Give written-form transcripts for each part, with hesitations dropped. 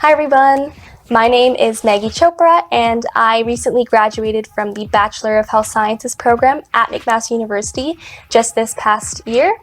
Hi everyone, my name is Maggie Chopra and I recently graduated from the Bachelor of Health Sciences program at McMaster University just this past year.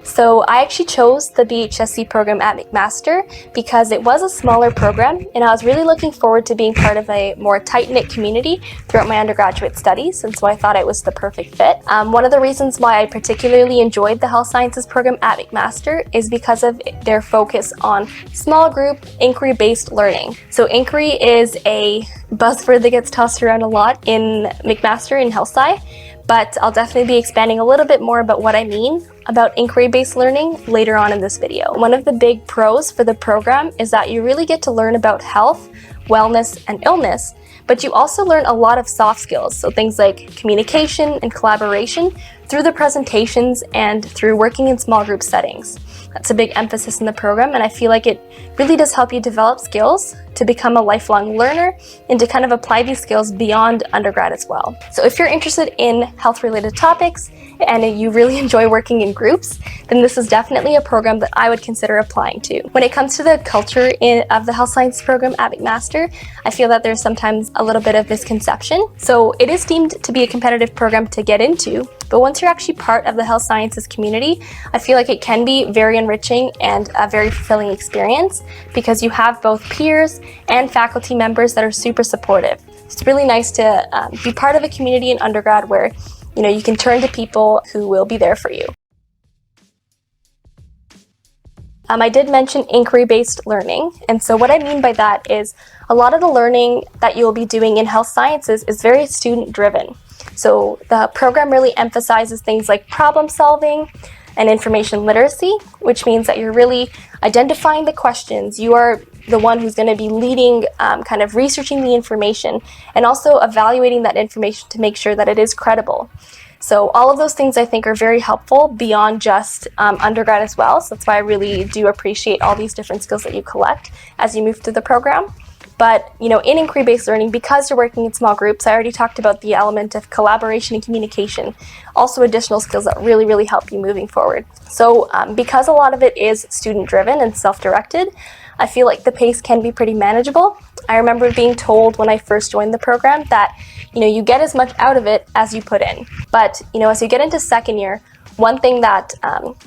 So I actually chose the BHSC program at McMaster because it was a smaller program and I was really looking forward to being part of a more tight-knit community throughout my undergraduate studies, and so I thought it was the perfect fit. One of the reasons why I particularly enjoyed the health sciences program at McMaster is because of their focus on small group, inquiry-based learning. So inquiry is a buzzword that gets tossed around a lot in McMaster in health sci, but I'll definitely be expanding a little bit more about what I mean about inquiry-based learning later on in this video. One of the big pros for the program is that you really get to learn about health, wellness, and illness, but you also learn a lot of soft skills, so things like communication and collaboration through the presentations and through working in small group settings. That's a big emphasis in the program, and I feel like it really does help you develop skills to become a lifelong learner and to kind of apply these skills beyond undergrad as well. So if you're interested in health-related topics and you really enjoy working in groups, then this is definitely a program that I would consider applying to. When it comes to the culture of the health science program at McMaster, I feel that there's sometimes a little bit of misconception. So it is deemed to be a competitive program to get into, but once you're actually part of the health sciences community, I feel like it can be very enriching and a very fulfilling experience because you have both peers and faculty members that are super supportive. It's really nice to be part of a community in undergrad where you can turn to people who will be there for you. I did mention inquiry-based learning, and so what I mean by that is a lot of the learning that you'll be doing in health sciences is very student-driven. So the program really emphasizes things like problem solving and information literacy, which means that you're really identifying the questions. You are the one who's going to be leading, kind of researching the information and also evaluating that information to make sure that it is credible. So all of those things I think are very helpful beyond just undergrad as well. So that's why I really do appreciate all these different skills that you collect as you move through the program. But in inquiry-based learning, because you're working in small groups, I already talked about the element of collaboration and communication, also additional skills that really, really help you moving forward. So because a lot of it is student-driven and self-directed, I feel like the pace can be pretty manageable. I remember being told when I first joined the program that you get as much out of it as you put in. But as you get into second year, one thing that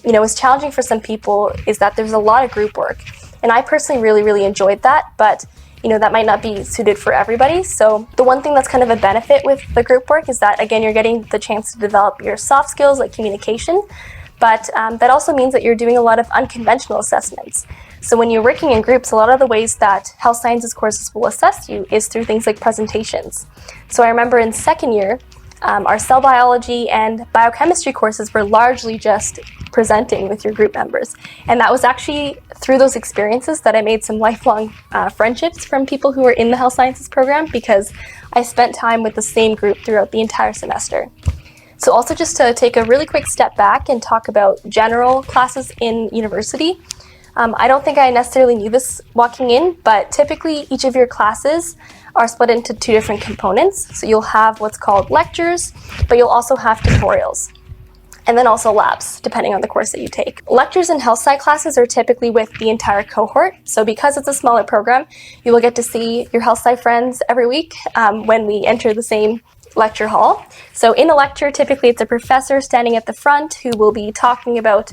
is challenging for some people is that there's a lot of group work. And I personally really, really enjoyed that, but that might not be suited for everybody. So the one thing that's kind of a benefit with the group work is that, again, you're getting the chance to develop your soft skills like communication, but that also means that you're doing a lot of unconventional assessments. So when you're working in groups, a lot of the ways that health sciences courses will assess you is through things like presentations. So I remember in second year, our cell biology and biochemistry courses were largely just presenting with your group members. And that was actually through those experiences that I made some lifelong friendships from people who were in the health sciences program because I spent time with the same group throughout the entire semester. So also just to take a really quick step back and talk about general classes in university. I don't think I necessarily knew this walking in, but typically each of your classes are split into two different components. So you'll have what's called lectures, but you'll also have tutorials. And then also labs, depending on the course that you take. Lectures and health sci classes are typically with the entire cohort. So because it's a smaller program, you will get to see your health sci friends every week when we enter the same lecture hall. So in a lecture, typically it's a professor standing at the front who will be talking about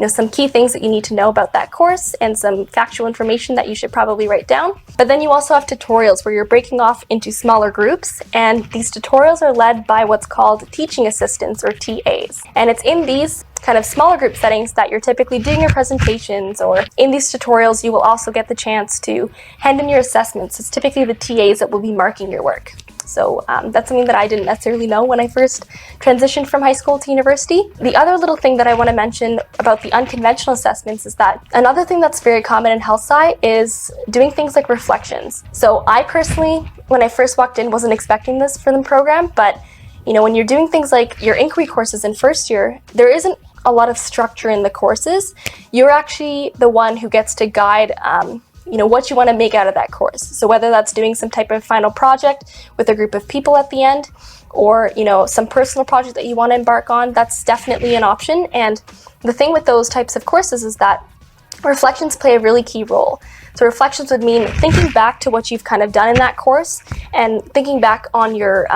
some key things that you need to know about that course and some factual information that you should probably write down. But then you also have tutorials where you're breaking off into smaller groups, and these tutorials are led by what's called teaching assistants or TAs. And it's in these kind of smaller group settings that you're typically doing your presentations, or in these tutorials you will also get the chance to hand in your assessments. It's typically the TAs that will be marking your work. So that's something that I didn't necessarily know when I first transitioned from high school to university. The other little thing that I want to mention about the unconventional assessments is that another thing that's very common in health sci is doing things like reflections. So I personally, when I first walked in, wasn't expecting this for the program, but when you're doing things like your inquiry courses in first year, there isn't a lot of structure in the courses. You're actually the one who gets to guide what you want to make out of that course. So whether that's doing some type of final project with a group of people at the end, or some personal project that you want to embark on, that's definitely an option. And the thing with those types of courses is that reflections play a really key role. So reflections would mean thinking back to what you've kind of done in that course and thinking back on your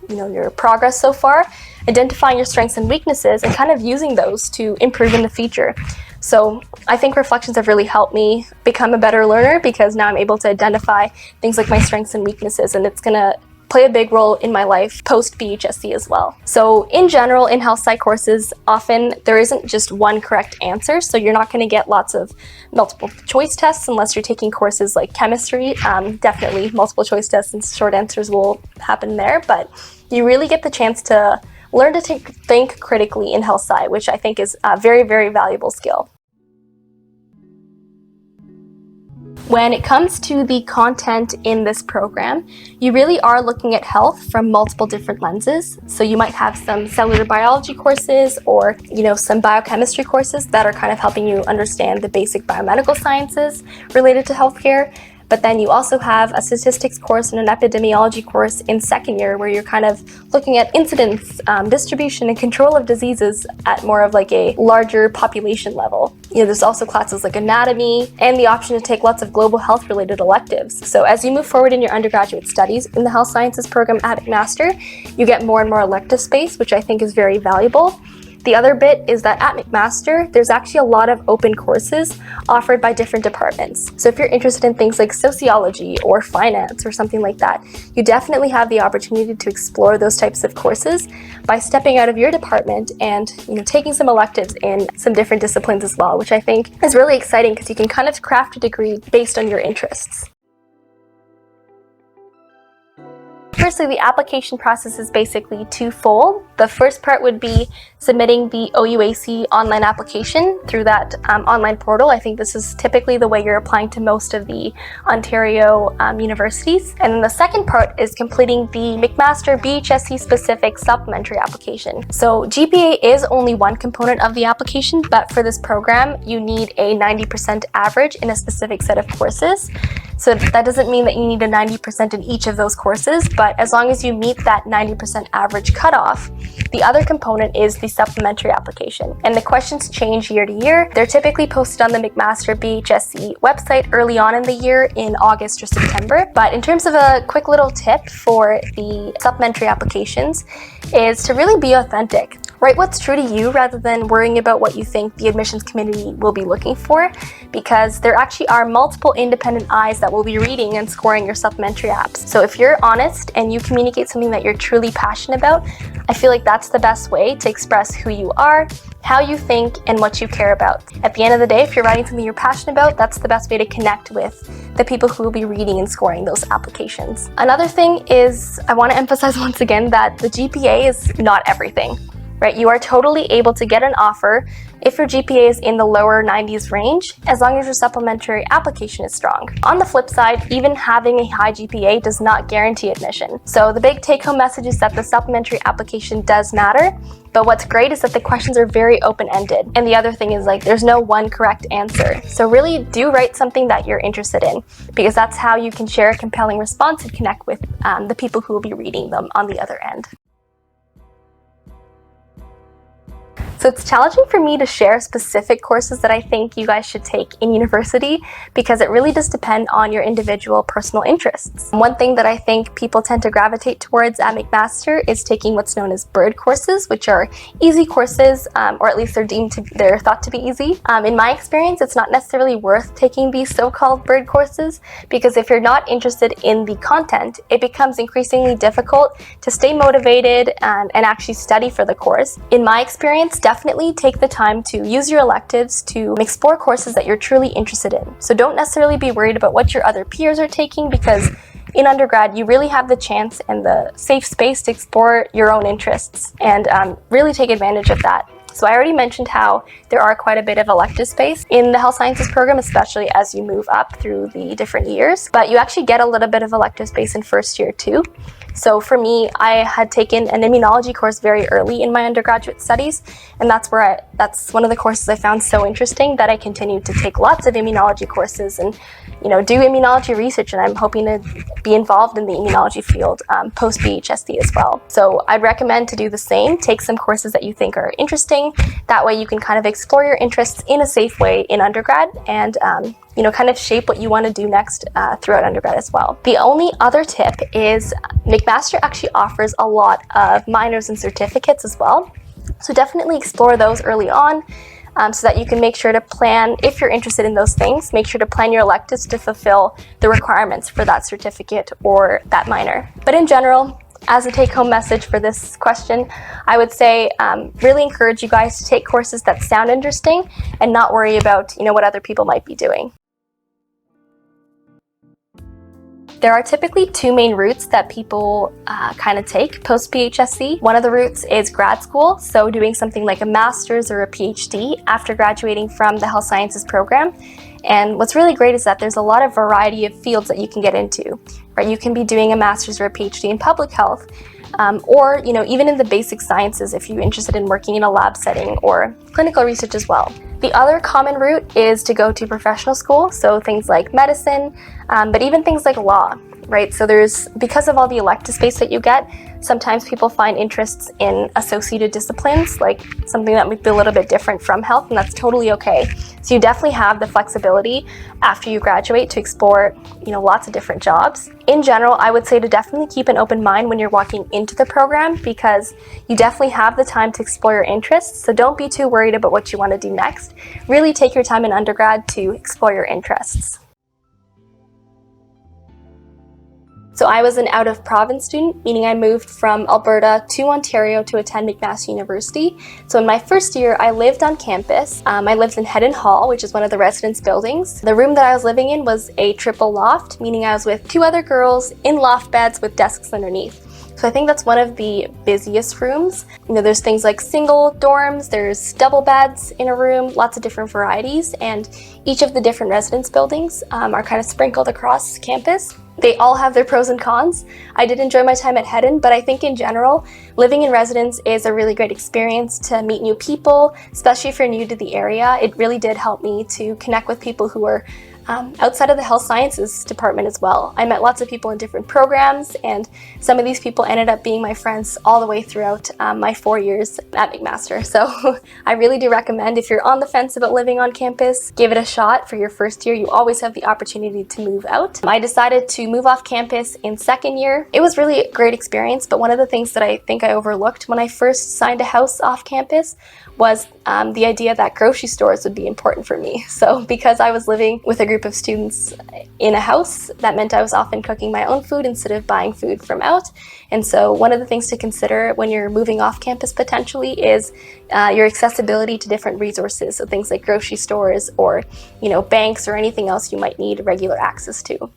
your progress so far, identifying your strengths and weaknesses, and kind of using those to improve in the future. So I think reflections have really helped me become a better learner, because now I'm able to identify things like my strengths and weaknesses, and it's going to play a big role in my life post BHSC as well. So in general, in health sci courses, often there isn't just one correct answer, so you're not going to get lots of multiple choice tests unless you're taking courses like chemistry. Definitely multiple choice tests and short answers will happen there, but you really get the chance to learn to think critically in health sci, which I think is a very, very valuable skill. When it comes to the content in this program, you really are looking at health from multiple different lenses. So you might have some cellular biology courses or, some biochemistry courses that are kind of helping you understand the basic biomedical sciences related to healthcare. But then you also have a statistics course and an epidemiology course in second year, where you're kind of looking at incidence, distribution, and control of diseases at more of like a larger population level. There's also classes like anatomy and the option to take lots of global health related electives. So as you move forward in your undergraduate studies in the health sciences program at McMaster, you get more and more elective space, which I think is very valuable. The other bit is that at McMaster, there's actually a lot of open courses offered by different departments. So if you're interested in things like sociology or finance or something like that, you definitely have the opportunity to explore those types of courses by stepping out of your department and taking some electives in some different disciplines as well, which I think is really exciting because you can kind of craft a degree based on your interests. Firstly, the application process is basically twofold. The first part would be submitting the OUAC online application through that online portal. I think this is typically the way you're applying to most of the Ontario universities. And then the second part is completing the McMaster BHSC specific supplementary application. So GPA is only one component of the application, but for this program, you need a 90% average in a specific set of courses. So that doesn't mean that you need a 90% in each of those courses, but as long as you meet that 90% average cutoff, the other component is the supplementary application. And the questions change year to year. They're typically posted on the McMaster BHSC website early on in the year in August or September. But in terms of a quick little tip for the supplementary applications is to really be authentic. Write what's true to you rather than worrying about what you think the admissions committee will be looking for, because there actually are multiple independent eyes that will be reading and scoring your supplementary apps. So if you're honest and you communicate something that you're truly passionate about, I feel like that's the best way to express who you are, how you think, and what you care about. At the end of the day, if you're writing something you're passionate about, that's the best way to connect with the people who will be reading and scoring those applications. Another thing is, I want to emphasize once again that the GPA is not everything. Right, you are totally able to get an offer if your GPA is in the lower 90s range, as long as your supplementary application is strong. On the flip side, even having a high GPA does not guarantee admission. So the big take-home message is that the supplementary application does matter, but what's great is that the questions are very open-ended. And the other thing is there's no one correct answer. So really do write something that you're interested in, because that's how you can share a compelling response and connect with the people who will be reading them on the other end. So it's challenging for me to share specific courses that I think you guys should take in university, because it really does depend on your individual personal interests. One thing that I think people tend to gravitate towards at McMaster is taking what's known as bird courses, which are easy courses, or at least they're thought to be easy. In my experience, it's not necessarily worth taking these so-called bird courses, because if you're not interested in the content, it becomes increasingly difficult to stay motivated and actually study for the course. In my experience, definitely take the time to use your electives to explore courses that you're truly interested in. So don't necessarily be worried about what your other peers are taking, because in undergrad, you really have the chance and the safe space to explore your own interests and really take advantage of that. So I already mentioned how there are quite a bit of elective space in the health sciences program, especially as you move up through the different years, but you actually get a little bit of elective space in first year too. So for me, I had taken an immunology course very early in my undergraduate studies, and that's one of the courses I found so interesting that I continued to take lots of immunology courses and do immunology research, and I'm hoping to be involved in the immunology field post BHSC as well. So I'd recommend to do the same. Take some courses that you think are interesting. That way you can kind of explore your interests in a safe way in undergrad and kind of shape what you want to do next throughout undergrad as well. The only other tip is McMaster actually offers a lot of minors and certificates as well. So definitely explore those early on. So that you can make sure to plan, if you're interested in those things, make sure to plan your electives to fulfill the requirements for that certificate or that minor. But in general, as a take-home message for this question, I would say really encourage you guys to take courses that sound interesting and not worry about what other people might be doing. There are typically two main routes that people kind of take post-BHSC. One of the routes is grad school, so doing something like a master's or a PhD after graduating from the health sciences program. And what's really great is that there's a lot of variety of fields that you can get into, right? You can be doing a master's or a PhD in public health, or even in the basic sciences if you're interested in working in a lab setting or clinical research as well. The other common route is to go to professional school, so things like medicine, but even things like law, right? So because of all the elective space that you get, sometimes people find interests in associated disciplines, like something that might be a little bit different from health, and that's totally okay. So you definitely have the flexibility after you graduate to explore, lots of different jobs. In general, I would say to definitely keep an open mind when you're walking into the program, because you definitely have the time to explore your interests. So don't be too worried about what you want to do next. Really take your time in undergrad to explore your interests. So I was an out-of-province student, meaning I moved from Alberta to Ontario to attend McMaster University. So in my first year, I lived on campus. I lived in Head and Hall, which is one of the residence buildings. The room that I was living in was a triple loft, meaning I was with two other girls in loft beds with desks underneath. So I think that's one of the busiest rooms. There's things like single dorms, there's double beds in a room, lots of different varieties, and each of the different residence buildings are kind of sprinkled across campus. They all have their pros and cons. I did enjoy my time at Hedden, but I think in general, living in residence is a really great experience to meet new people, especially if you're new to the area. It really did help me to connect with people who are outside of the health sciences department as well. I met lots of people in different programs, and some of these people ended up being my friends all the way throughout my 4 years at McMaster. So I really do recommend, if you're on the fence about living on campus, give it a shot for your first year. You always have the opportunity to move out. I decided to move off campus in second year. It was really a great experience, but one of the things that I think I overlooked when I first signed a house off campus was the idea that grocery stores would be important for me. So because I was living with a group of students in a house, that meant I was often cooking my own food instead of buying food from out. And so one of the things to consider when you're moving off campus potentially is your accessibility to different resources. So things like grocery stores or, banks or anything else you might need regular access to.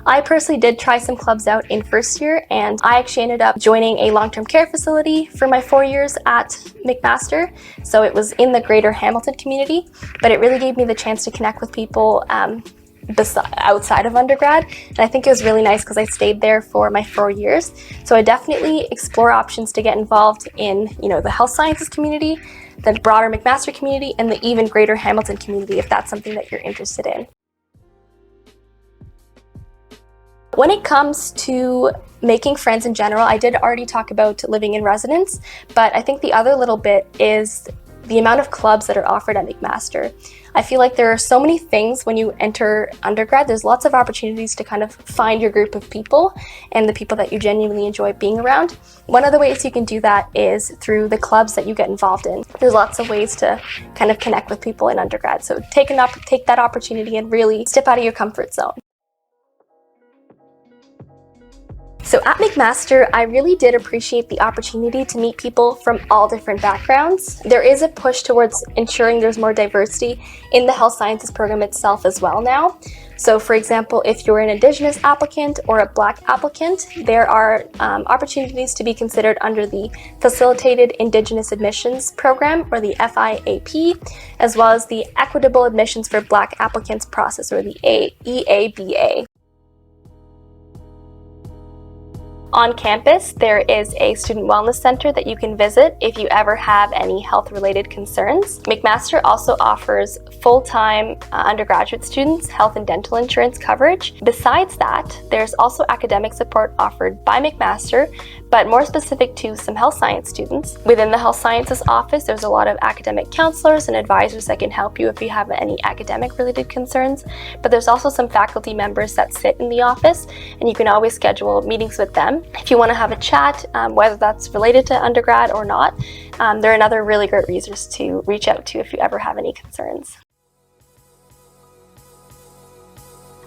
I personally did try some clubs out in first year, and I actually ended up joining a long-term care facility for my 4 years at McMaster. So it was in the greater Hamilton community, but it really gave me the chance to connect with people outside of undergrad. And I think it was really nice because I stayed there for my 4 years. So I definitely explore options to get involved in, the health sciences community, the broader McMaster community, and the even greater Hamilton community if that's something that you're interested in. When it comes to making friends in general, I did already talk about living in residence, but I think the other little bit is the amount of clubs that are offered at McMaster. I feel like there are so many things when you enter undergrad. There's lots of opportunities to kind of find your group of people and the people that you genuinely enjoy being around. One of the ways you can do that is through the clubs that you get involved in. There's lots of ways to kind of connect with people in undergrad. So take that opportunity and really step out of your comfort zone. So at McMaster, I really did appreciate the opportunity to meet people from all different backgrounds. There is a push towards ensuring there's more diversity in the health sciences program itself as well now. So for example, if you're an Indigenous applicant or a Black applicant, there are opportunities to be considered under the Facilitated Indigenous Admissions Program, or the FIAP, as well as the Equitable Admissions for Black Applicants process, or the EABA. On campus, there is a student wellness center that you can visit if you ever have any health-related concerns. McMaster also offers full-time undergraduate students health and dental insurance coverage. Besides that, there's also academic support offered by McMaster, but more specific to some health science students. Within the health sciences office, there's a lot of academic counselors and advisors that can help you if you have any academic-related concerns, but there's also some faculty members that sit in the office, and you can always schedule meetings with them. If you want to have a chat, whether that's related to undergrad or not, they're another really great resource to reach out to if you ever have any concerns.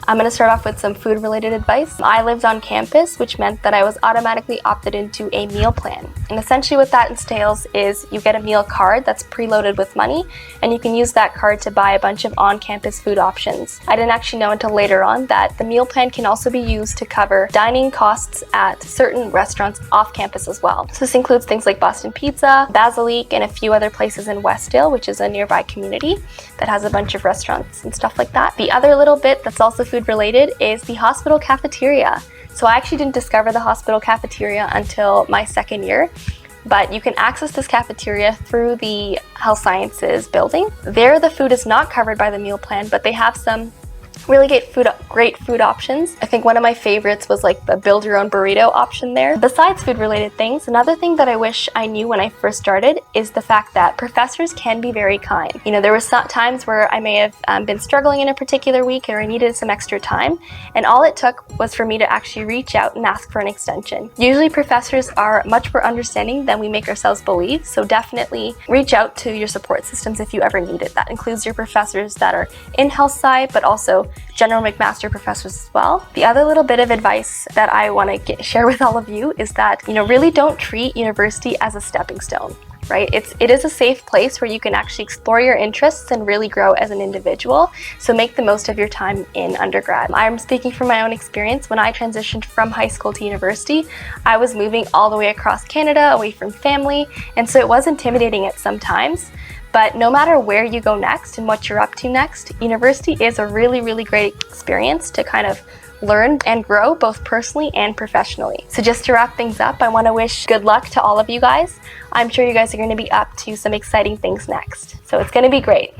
I'm going to start off with some food-related advice. I lived on campus, which meant that I was automatically opted into a meal plan. And essentially what that entails is you get a meal card that's preloaded with money, and you can use that card to buy a bunch of on-campus food options. I didn't actually know until later on that the meal plan can also be used to cover dining costs at certain restaurants off campus as well. So this includes things like Boston Pizza, Basilique, and a few other places in Westdale, which is a nearby community that has a bunch of restaurants and stuff like that. The other little bit that's also food related is the hospital cafeteria. So I actually didn't discover the hospital cafeteria until my second year, but you can access this cafeteria through the health sciences building. There, the food is not covered by the meal plan, but they have some really great food options. I think one of my favorites was like the build your own burrito option there. Besides food related things, another thing that I wish I knew when I first started is the fact that professors can be very kind. You know, there were some times where I may have been struggling in a particular week or I needed some extra time, and all it took was for me to actually reach out and ask for an extension. Usually professors are much more understanding than we make ourselves believe, so definitely reach out to your support systems if you ever need it. That includes your professors that are in health sci, but also general McMaster professors as well. The other little bit of advice that I want to share with all of you is that, really don't treat university as a stepping stone, right? It is a safe place where you can actually explore your interests and really grow as an individual. So make the most of your time in undergrad. I'm speaking from my own experience. When I transitioned from high school to university, I was moving all the way across Canada, away from family, and so it was intimidating at some times. But no matter where you go next and what you're up to next, university is a really, really great experience to kind of learn and grow both personally and professionally. So just to wrap things up, I want to wish good luck to all of you guys. I'm sure you guys are going to be up to some exciting things next. So it's going to be great.